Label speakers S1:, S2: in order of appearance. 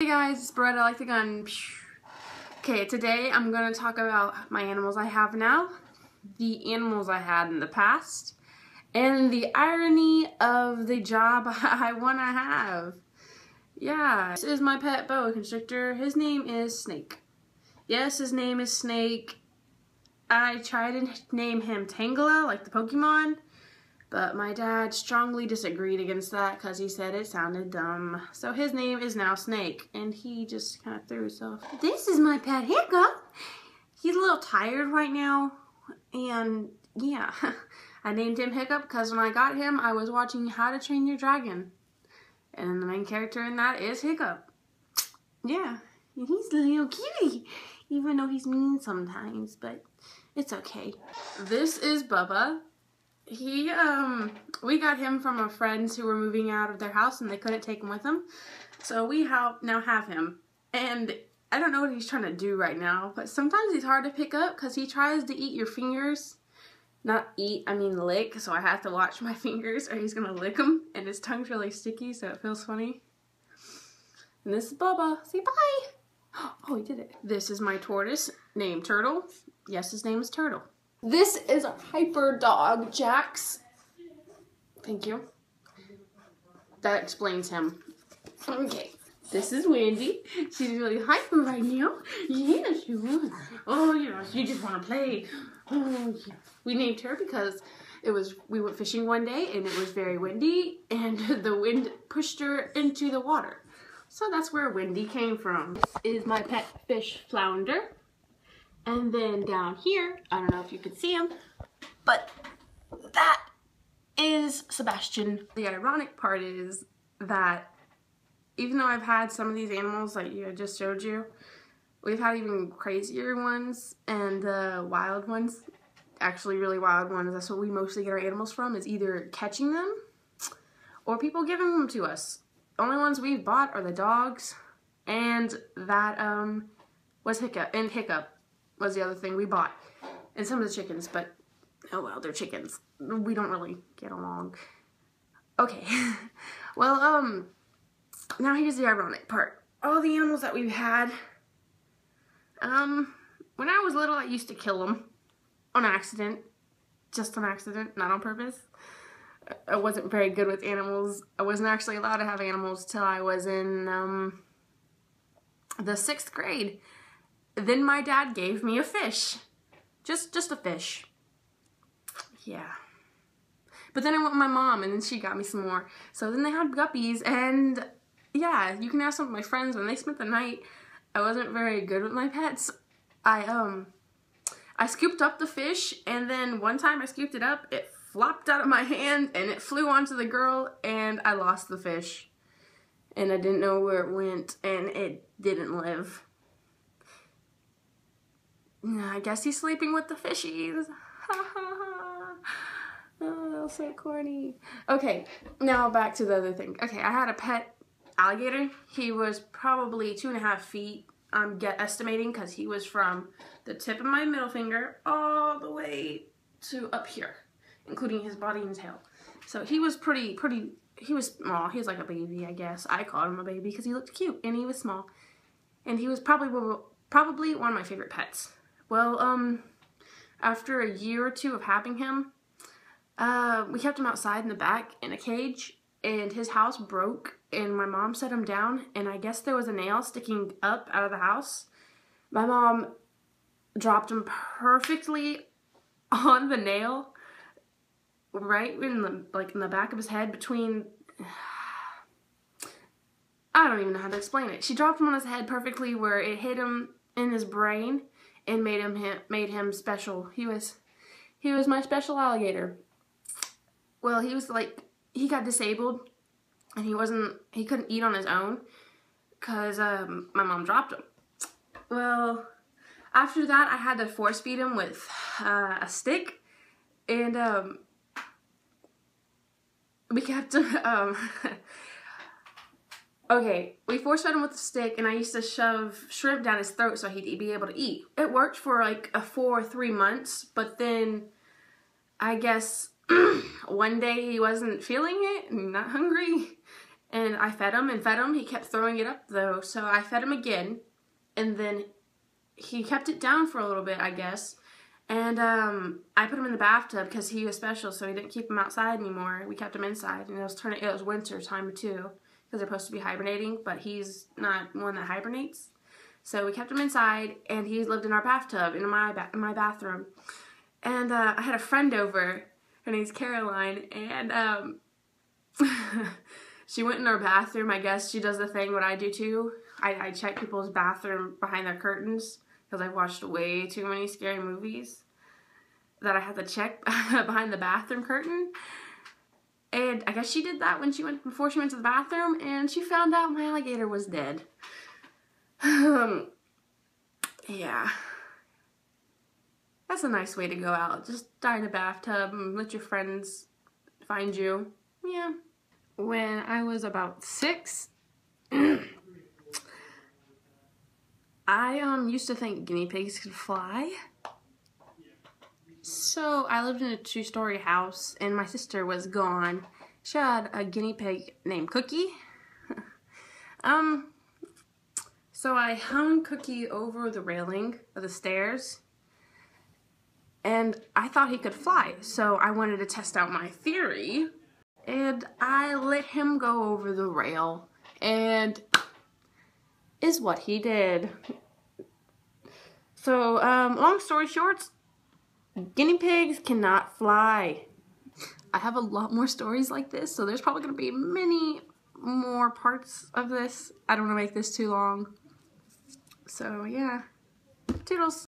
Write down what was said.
S1: Hey guys, it's Beretta, I like the gun. Okay, today I'm going to talk about my animals I have now, the animals I had in the past, and the irony of the job I want to have. Yeah, this is my pet boa constrictor. His name is Snake. Yes, his name is Snake. I tried to name him Tangela, like the Pokemon, but my dad strongly disagreed against that because he said it sounded dumb. So his name is now Snake, and he just kind of threw himself. This is my pet Hiccup. He's a little tired right now, and yeah, I named him Hiccup because when I got him, I was watching How to Train Your Dragon, and the main character in that is Hiccup. Yeah, and he's a little cutie, even though he's mean sometimes, but it's okay. This is Bubba. We got him from our friends who were moving out of their house and they couldn't take him with them. So we now have him. And I don't know what he's trying to do right now, but sometimes he's hard to pick up because he tries to eat your fingers. Not eat, I mean lick, so I have to watch my fingers or he's gonna lick them. And his tongue's really sticky, so it feels funny. And this is Bubba. Say bye! Oh, he did it. This is my tortoise named Turtle. Yes, his name is Turtle. This is a hyper dog, Jax. Thank you. That explains him. Okay. This is Wendy. She's really hyper right now. Yes, she was. Oh, yeah, she just want to play. Oh, yeah. We named her because we went fishing one day and it was very windy and the wind pushed her into the water. So that's where Wendy came from. This is my pet fish, Flounder. And then down here, I don't know if you can see him, but that is Sebastian. The ironic part is that even though I've had some of these animals like I just showed you, we've had even crazier ones and wild ones, actually really wild ones. That's what we mostly get our animals from, is either catching them or people giving them to us. The only ones we've bought are the dogs, and that was Hiccup was the other thing we bought, and some of the chickens, but oh well, they're chickens. We don't really get along. Okay, well, now here's the ironic part. All the animals that we've had, when I was little, I used to kill them on accident, just on accident, not on purpose. I wasn't very good with animals. I wasn't actually allowed to have animals till I was in the 6th grade. Then my dad gave me a fish. Just a fish. Yeah. But then I went with my mom and then she got me some more. So then they had guppies and yeah, you can ask some of my friends when they spent the night. I wasn't very good with my pets. I scooped up the fish and then one time I scooped it up, it flopped out of my hand and it flew onto the girl and I lost the fish. And I didn't know where it went and it didn't live. I guess he's sleeping with the fishies. Ha ha ha. Oh, that was so corny. Okay, now back to the other thing. Okay, I had a pet alligator. He was probably 2.5 feet. I'm estimating because he was from the tip of my middle finger all the way to up here, including his body and tail. So he was he was small. He was like a baby, I guess. I called him a baby because he looked cute and he was small. And he was probably one of my favorite pets. Well, after a year or two of having him, we kept him outside in the back in a cage, and his house broke, and my mom set him down, and I guess there was a nail sticking up out of the house. My mom dropped him perfectly on the nail, right in the back of his head between, I don't even know how to explain it. She dropped him on his head perfectly where it hit him in his brain and made him special. He was my special alligator. Well, he got disabled and he couldn't eat on his own because my mom dropped him. Well, after that I had to force feed him with a stick, and we kept him okay, we force fed him with a stick, and I used to shove shrimp down his throat so he'd be able to eat. It worked for like 4 or 3 months, but then I guess one day he wasn't feeling it and not hungry, And I fed him and fed him. He kept throwing it up though, so I fed him again. And then he kept it down for a little bit, I guess. And I put him in the bathtub because he was special, so we didn't keep him outside anymore. We kept him inside, and it was winter time too, because they're supposed to be hibernating, but he's not one that hibernates. So we kept him inside, and he lived in our bathtub, in my bathroom. And I had a friend over. Her name's Caroline, and she went in our bathroom. I guess she does the thing what I do too. I check people's bathroom behind their curtains because I've watched way too many scary movies that I have to check behind the bathroom curtain. And I guess she did that before she went to the bathroom, and she found out my alligator was dead. Yeah. That's a nice way to go out. Just die in a bathtub and let your friends find you. Yeah. When I was about 6, I used to think guinea pigs could fly. So I lived in a 2-story house, and my sister was gone. She had a guinea pig named Cookie. So I hung Cookie over the railing of the stairs, and I thought he could fly. So I wanted to test out my theory, and I let him go over the rail, and is what he did. So, long story short, guinea pigs cannot fly. I have a lot more stories like this, so there's probably going to be many more parts of this. I don't want to make this too long. So, yeah. Toodles.